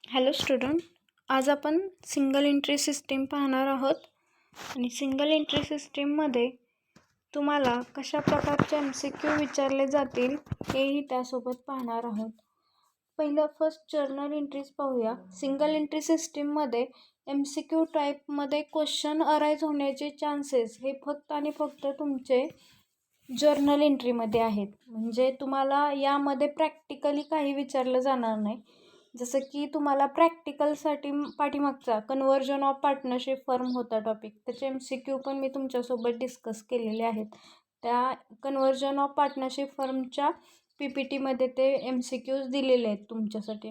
Hello student, आज आपण single entry system पाहणार आहोत. आणि सिंगल एंट्री सिस्टीममध्ये तुम्हाला कशा प्रकारचे MCQ विचारले जातील हेही त्यासोबत पाहणार आहोत. पहिलं फर्स्ट जर्नल एंट्रीज पाहूया. सिंगल एंट्री सिस्टीममध्ये MCQ टाईपमध्ये क्वेश्चन अराईज होण्याचे चान्सेस हे फक्त आणि फक्त तुमचे जर्नल एंट्रीमध्ये आहेत. म्हणजे तुम्हाला यामध्ये प्रॅक्टिकली काही विचारलं जाणार नाही. जसं की तुम्हाला प्रॅक्टिकलसाठी पाठीमागचा कन्व्हर्जन ऑफ पार्टनरशिप फर्म होता टॉपिक, त्याचे MCQ पण मी तुमच्यासोबत डिस्कस केलेले आहेत. त्या कन्व्हर्जन ऑफ पार्टनरशिप फर्मच्या PPTमध्ये ते MCQs दिलेले आहेत तुमच्यासाठी.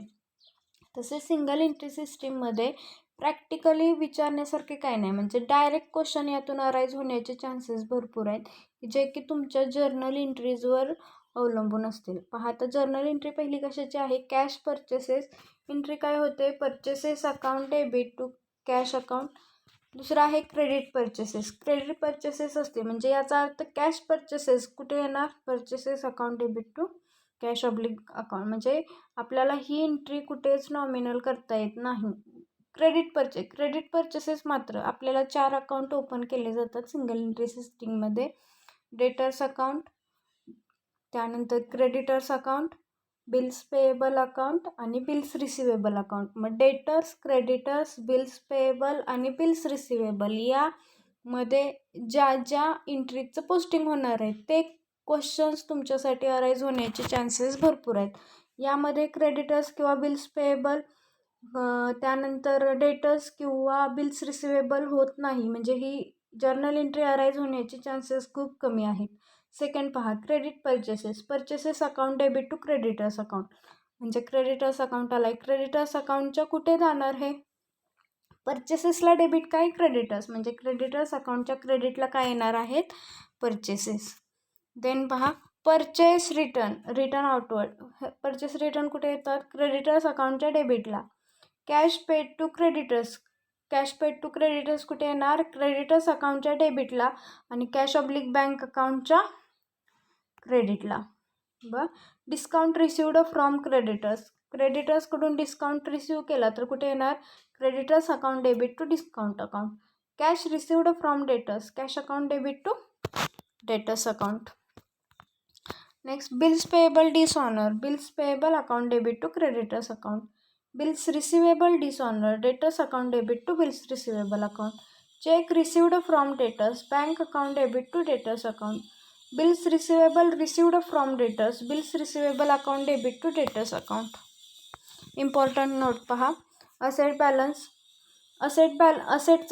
तसेच सिंगल एंट्री सिस्टीममध्ये प्रॅक्टिकली विचारण्यासारखे काय नाही. म्हणजे डायरेक्ट क्वेश्चन यातून अराईज होण्याचे चान्सेस भरपूर आहेत, जे की तुमच्या जर्नल एंट्रीजवर अवलंबून असतील. पहा, तर जर्नल एंट्री पहिली कशाची आहे? कॅश परचेसेस एंट्री काय होते? Purchases account debit to cash account. दुसरा आहे क्रेडिट परचेसेस. क्रेडिट परचेसेस असते म्हणजे याचा अर्थ कॅश परचेसेस कुठे येणार? Purchases account debit to cash oblique account. म्हणजे आपल्याला ही एंट्री कुठेच नॉमिनल करता येत नाही. क्रेडिट परचेसेस मात्र आपल्याला 4 अकाउंट ओपन केले जातात सिंगल एंट्री सिस्टीममध्ये. डेटर्स अकाउंट, त्यानंतर creditors account, bills payable account आणि बिल्स रिसिवेबल अकाउंट. मग डेटर्स, क्रेडिटर्स, बिल्स पेएबल आणि बिल्स रिसिवेबल यामध्ये ज्या ज्या एंट्रीचं पोस्टिंग होणार आहे ते क्वेश्चन्स तुमच्यासाठी अराईज होण्याचे चान्सेस भरपूर आहेत. यामध्ये क्रेडिटर्स किंवा बिल्स पेएबल, त्यानंतर डेटर्स किंवा बिल्स रिसिवेबल होत नाही. म्हणजे ही जर्नल एंट्री अराईज होण्याचे चान्सेस खूप कमी आहेत. सेकंड पहा, credit purchases account debit to creditors account. म्हणजे क्रेडिटर्स अकाउंट आला आहे, क्रेडिटर्स अकाउंटच्या कुठे जाणार हे? परचेसेसला डेबिट काय? क्रेडिटर्स. म्हणजे क्रेडिटर्स अकाउंटच्या क्रेडिटला काय येणार आहेत? परचेसेस. देन पहा, purchase return outward. Purchase return कुठे येतात? क्रेडिटर्स अकाउंटच्या डेबिटला. कॅश पेड टू क्रेडिटर्स कुठे येणार? क्रेडिटर्स अकाउंटच्या डेबिटला आणि कॅश ऑब्लिक बँक अकाउंटच्या क्रेडिटला. डिस्काउंट रिसिव्ड फ्रॉम क्रेडिटर्सकडून डिस्काउंट रिसिव्ह केला तर कुठे येणार? Creditors account debit to discount account. Cash received from debtors, cash account debit to debtors account. Next, bills payable account debit to creditors account. Bills receivable dishonour, debtors account debit to bills receivable account. Cheque received from debtors, bank account debit to debtors account. Bills receivable received from debtors, bills receivable account debit to debtors account. Important note पहा, असेटचा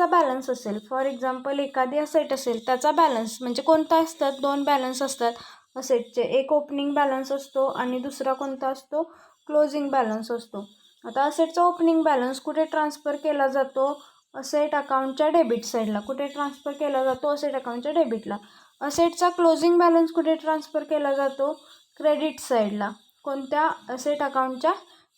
balance असेल. For example, एखादी asset असेल, त्याचा balance म्हणजे कोणता असतात? 2 balance असतात असेटचे. एक ओपनिंग बॅलन्स असतो आणि दुसरा कोणता असतो? क्लोजिंग बॅलन्स असतो. आता असेटचा ओपनिंग बॅलन्स कुठे ट्रान्सफर केला जातो? असेट अकाउंटच्या डेबिट साईडला. कुठे ट्रान्सफर केला जातो? असेट अकाउंटच्या डेबिटला. असेटचा क्लोजिंग बॅलन्स कुठे ट्रान्सफर केला जातो? क्रेडिट साईडला. कोणत्या? असेट अकाउंटच्या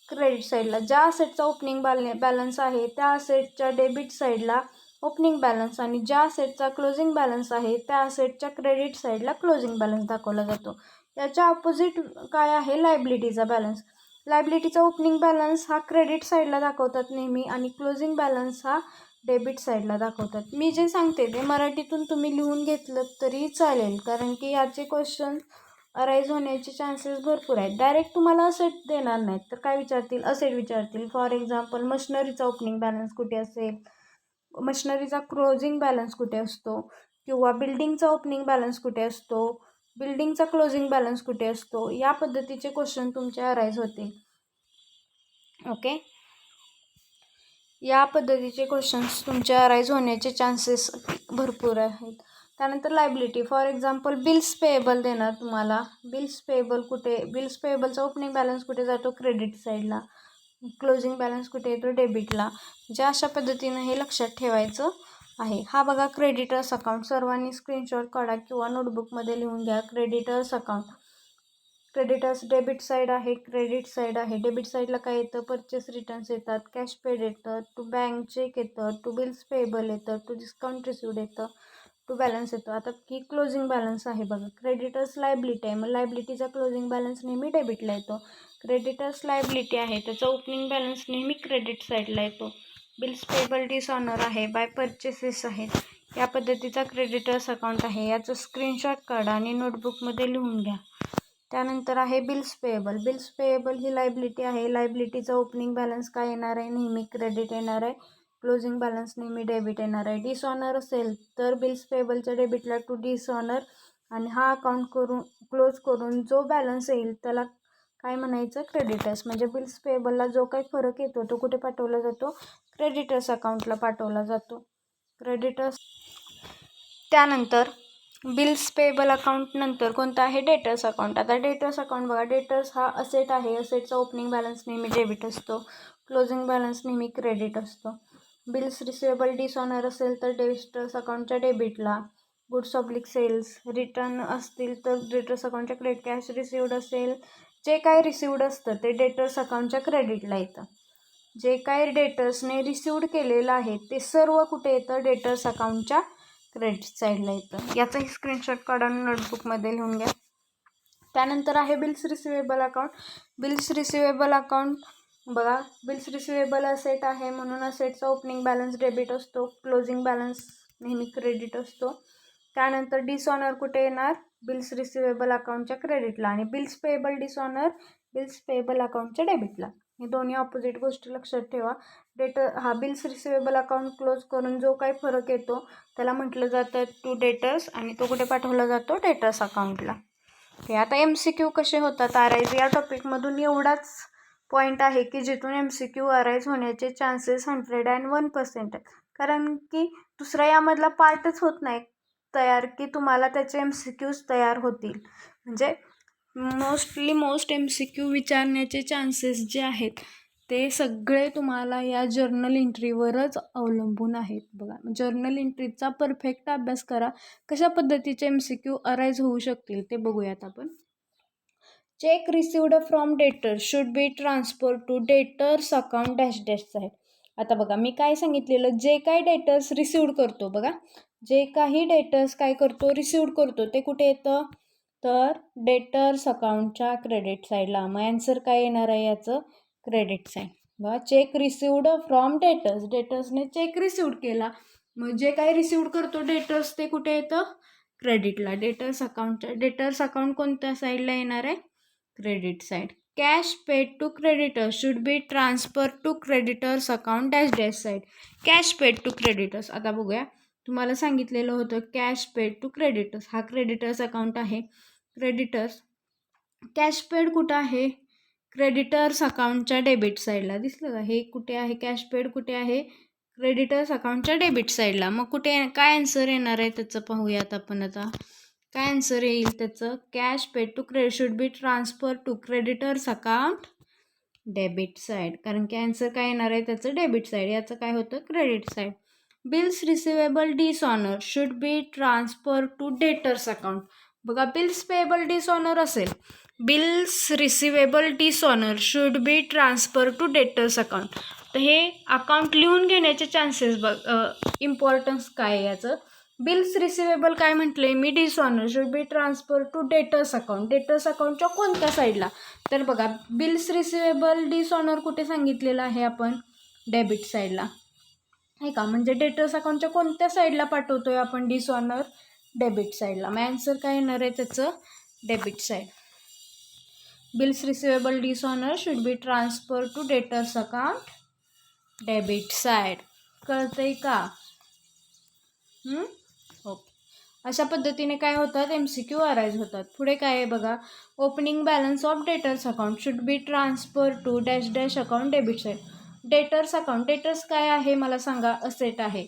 क्रेडिट साईडला. ज्या असेटचा ओपनिंग बॅलन्स आहे त्या असेटच्या डेबिट साईडला ओपनिंग बॅलन्स आणि ज्या असेटचा क्लोजिंग बॅलन्स आहे त्या असेटच्या क्रेडिट साईडला क्लोजिंग बॅलन्स दाखवला जातो. याच्या ऑपोजिट काय आहे? लायबिलिटीचा बॅलन्स. लायबिलिटीचा ओपनिंग बॅलन्स हा क्रेडिट साईडला दाखवतात नेहमी आणि क्लोजिंग बॅलन्स हा डेबिट साईडला दाखवतात. मी जे सांगते ते मराठीतून तुम्ही लिहून घेतलं तरी चालेल, कारण की याचे क्वेश्चन अराईज होण्याचे चान्सेस भरपूर आहेत. डायरेक्ट तुम्हाला असेट देणार नाहीत तर काय विचारतील? असेट विचारतील. फॉर एक्झाम्पल, मशिनरीचा ओपनिंग बॅलन्स कुठे असेल, मशिनरीचा क्लोजिंग बॅलन्स कुठे असतो, किंवा बिल्डिंगचा ओपनिंग बॅलन्स कुठे असतो, बिल्डिंगचा क्लोजिंग बॅलन्स कुठे असतो. या पद्धतीचे क्वेश्चन तुमचे अराईज होतील. ओके, या पद्धतीचे क्वेश्चन्स तुमचे अराईज होण्याचे चान्सेस भरपूर आहेत. त्यानंतर liability. For example, bills payable देणार तुम्हाला. बिल्स पेएबलचा ओपनिंग बॅलन्स कुठे जातो? क्रेडिट साईडला. क्लोजिंग बॅलन्स कुठे येतो? डेबिटला. ज्या अशा पद्धतीनं हे लक्षात ठेवायचं आहे. हा बघा क्रेडिटर्स अकाउंट. सर्वांनी स्क्रीनशॉट काढा किंवा नोटबुकमध्ये लिहून घ्या. Creditors account. Creditors debit side आहे, क्रेडिट साईड आहे. डेबिट साईडला काय येतं? परचेस रिटर्न्स येतात, कॅश पेड येतं, टू बँक चेक येतं, टू बिल्स पेएबल येतं, टू डिस्काउंट रिसिव्ड येतं, टू बॅलन्स येतो. आता ही क्लोजिंग बॅलन्स आहे बघा. क्रेडिटर्स लायबिलिटी आहे, मग लायबिलिटीचा क्लोजिंग बॅलन्स नेहमी डेबिटला येतो. क्रेडिटर्स लायबिलिटी आहे त्याचा ओपनिंग बॅलन्स नेहमी क्रेडिट साईडला येतो. बिल्स पेबल डिसऑनर आहे, बाय परचेसेस आहेत, या पद्धतीचा क्रेडिटर्स अकाउंट आहे. याचं स्क्रीनशॉट काढा आणि नोटबुकमध्ये लिहून घ्या. त्यानंतर आहे बिल्स पेएबल. बिल्स पेएबल ही लायबिलिटी आहे. लायबिलिटीचा ओपनिंग बॅलन्स काय येणार आहे, नेहमी क्रेडिट येणार आहे. क्लोजिंग बॅलन्स नेहमी डेबिट येणार आहे. डिसऑनर असेल तर बिल्स पेएबलच्या डेबिटला टू डिसऑनर आणि हा अकाउंट क्लोज करून जो बॅलन्स येईल त्याला काय म्हणायचं, क्रेडिटर्स. म्हणजे बिल्स पेएबलला जो काही फरक येतो तो कुठे पाठवला जातो, क्रेडिटर्स अकाउंटला पाठवला जातो. क्रेडिटर्स. त्यानंतर बिल्स पेएबल अकाउंट नंतर कोणतं आहे, डेटर्स अकाउंट. आता डेटर्स अकाउंट बघा, डेटर्स हा असेट आहे. असेटचा ओपनिंग बॅलन्स नेहमी डेबिट असतो, क्लोजिंग बॅलन्स नेहमी क्रेडिट असतो. बिल्स रिसिवेबल डिसऑनर असेल तर डेटर्स अकाउंटच्या डेबिटला, गुड्स ऑब्लिक सेल्स रिटर्न असतील तर डेटर्स अकाउंटच्या क्रेडिट, कॅश रिसिवड असेल, जे काय रिसिवड असतं ते डेटर्स अकाउंटच्या क्रेडिटला येतं. जे काय डेटर्सने रिसिवड केलेलं आहे ते सर्व कुठे येतं, डेटर्स अकाउंटच्या क्रेडिट साईडला येतं. याचाही स्क्रीनशॉट काढून नोटबुकमध्ये लिहून घ्या. त्यानंतर आहे bills receivable account. Bills receivable account बघा, बिल्स रिसिवेबल असेट आहे म्हणून असेटचा ओपनिंग बॅलन्स डेबिट असतो, क्लोजिंग बॅलन्स नेहमी क्रेडिट असतो. त्यानंतर डिसऑनर कुठे येणार, बिल्स रिसिवेबल अकाउंटच्या क्रेडिटला आणि bills payable dishonour bills payable अकाउंटच्या डेबिटला. हे दोन्ही ऑपोजिट गोष्टी लक्षात ठेवा. हा बिल्स रिसिवेबल अकाउंट क्लोज करून जो काही फरक येतो त्याला म्हटलं जातं टू डेटर्स आणि तो कुठे पाठवला जातो, डेटर्स अकाउंटला. हे आता MCQ कसे होतात अराईज, या टॉपिकमधून एवढाच पॉईंट आहे की जिथून MCQ अराईज होण्याचे चान्सेस 101% आहेत. कारण की दुसरा यामधला पार्टच होत नाही तयार की तुम्हाला त्याचे MCQs तयार होतील. म्हणजे मोस्ट MCQ विचारण्याचे चान्सेस जे आहेत ते सगळे तुम्हाला या जर्नल एंट्रीवरच अवलंबून आहेत. बघा, जर्नल एंट्रीचा परफेक्ट अभ्यास करा. कशा पद्धतीचे MCQ अराईज होऊ शकतील ते बघूयात आपण. Cheque received from debtor should be transfer to debtors account dash dash side. आता बघा, मी काय सांगितलेलं, जे काय डेटर्स रिसिव्ड करतो, बघा जे काही डेटर्स काय करतो, रिसिव्ड करतो, ते कुठे येतं, तर डेटर्स अकाउंटच्या क्रेडिट साईडला. मग ॲन्सर काय येणार आहे याचं, क्रेडिट साईड. बघा, चेक रिसिव्ड फ्रॉम डेटर्स, डेटर्सने चेक रिसिव्ड केला, मग जे काही रिसिव्ड करतो डेटर्स ते कुठे येतं, क्रेडिटला. डेटर्स अकाउंट कोणत्या साईडला येणार आहे, credit side. Cash paid to creditors should be transfer to creditors account dash dash side. Cash paid to creditors. आता बघूया, तुम्हाला सांगितलेलं होतं कॅश पेड टू क्रेडिटर्स, हा क्रेडिटर्स अकाउंट आहे. क्रेडिटर्स, कॅश पेड कुठं आहे, क्रेडिटर्स अकाउंटच्या डेबिट साईडला. दिसलं का, हे कुठे आहे, कॅश पेड कुठे आहे, क्रेडिटर्स अकाउंटच्या डेबिट साईडला. मग कुठे काय आन्सर येणार आहे त्याचं पाहूयात आपण. आता काय आन्सर येईल त्याचं, cash paid to credit should be transfer to creditors account debit side. कारण की आन्सर काय येणार आहे त्याचं, डेबिट साईड. याचं काय होतं, credit side. Bills receivable dishonour should be transfer to debtors account. बघा, बिल्स पेएबल डिसऑनर असेल, bills receivable dishonour should be transfer to debtors account. तर हे अकाउंट लिहून घेण्याचे चान्सेस इम्पॉर्टन्स काय आहे याचं. बिल्स रिसिवेबल काय म्हटले मी, dishonour should be transfer to debtors account. Debtors अकाउंटच्या कोणत्या साईडला, तर बघा बिल्स रिसिवेबल डिसऑनर कुठे सांगितलेलं आहे आपण, डेबिट साईडला आहे का. म्हणजे डेटर्स अकाउंटच्या कोणत्या साईडला पाठवतोय आपण डिसऑनर, डेबिट साईडला. मग आन्सर काय येणार आहे त्याचं, debit side. Bills receivable dishonour should be transfer to debtors account debit side. कळतंय का, ओके. अशा पद्धतीने काय होतात, MCQ अराईज होतात. पुढे काय आहे बघा, opening balance of debtors account should be transfer to dash dash account debit side. Debtors account, debtors काय आहे मला सांगा, असेट आहे.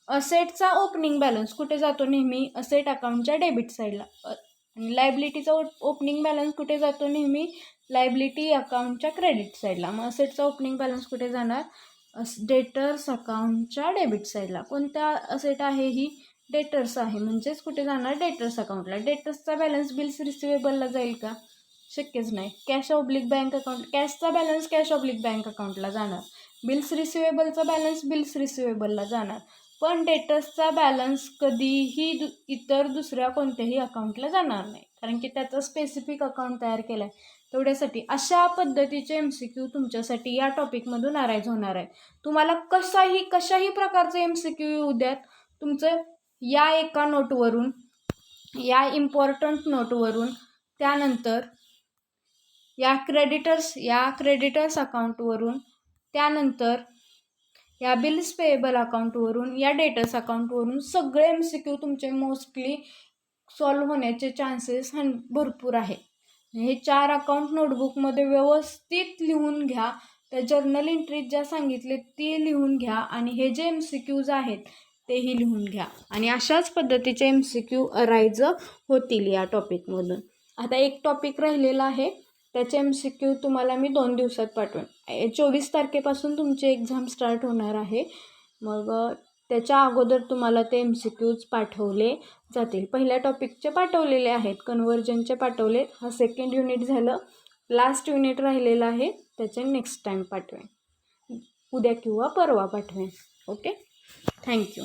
असेटचा ओपनिंग बॅलन्स कुठे जातो, नेहमी असेट अकाउंटच्या डेबिट साईडला. आणि लायबिलिटीचा ओपनिंग बॅलन्स कुठे जातो, नेहमी लायबिलिटी अकाउंटच्या क्रेडिट साईडला. मग असेटचा ओपनिंग बॅलन्स कुठे जाणार, डेटर्स अकाउंटच्या डेबिट साईडला. कोणत्या असेट आहे ही, डेटर्स आहे, म्हणजेच कुठे जाणार, डेटर्स अकाउंटला. डेटर्सचा बॅलन्स बिल्स रिसिवेबलला जाईल का, शक्यच नाही. कॅश ऑब्लिक बँक अकाउंट, कॅशचा बॅलन्स कॅश ऑब्लिक बँक अकाउंटला जाणार. बिल्स रिसिवेबलचा बॅलन्स बिल्स रिसिवेबलला जाणार. पण डेटर्सचा बॅलन्स कधीही इतर दुसऱ्या कोणत्याही अकाउंटला जाणार नाही, कारण की त्याचा स्पेसिफिक अकाउंट तयार केला आहे. तेवढ्यासाठी अशा पद्धतीचे MCQ तुमच्यासाठी या टॉपिकमधून अराईज होणार आहे. तुम्हाला कशाही प्रकारचे MCQ येऊ द्यात, तुमचं या एका नोटवरून, या इम्पॉर्टंट नोटवरून, त्यानंतर या क्रेडिटर्स अकाउंटवरून, त्यानंतर या बिल्स पेएबल अकाउंटवरून, या डेटर्स अकाउंटवरून सगळे MCQ तुमचे मोस्टली सॉल्व्ह होण्याचे चान्सेस भरपूर आहे. हे 4 अकाउंट नोटबुकमध्ये व्यवस्थित लिहून घ्या. त्या जर्नल एंट्रीज ज्या सांगितले ते लिहून घ्या आणि हे जे MCQज आहेत तेही लिहून घ्या आणि अशाच पद्धतीचे MCQ अराईज होतील या टॉपिकमधून. आता एक टॉपिक राहिलेला आहे, त्याचे MCQ तुम्हाला मी 2 दिवसात पाठवेन. 24 तारखेपासून तुमची एक्झाम स्टार्ट होणार आहे. मग त्याच्या अगोदर तुम्हाला ते MCQज पाठवले जातील. पहिल्या टॉपिकचे पाठवलेले आहेत, कन्व्हर्जनचे पाठवले. हा सेकंड युनिट झालं. लास्ट युनिट राहिलेला आहे, त्याचे नेक्स्ट टाईम पाठवेन, उद्या किंवा परवा पाठवेन. Okay, thank you.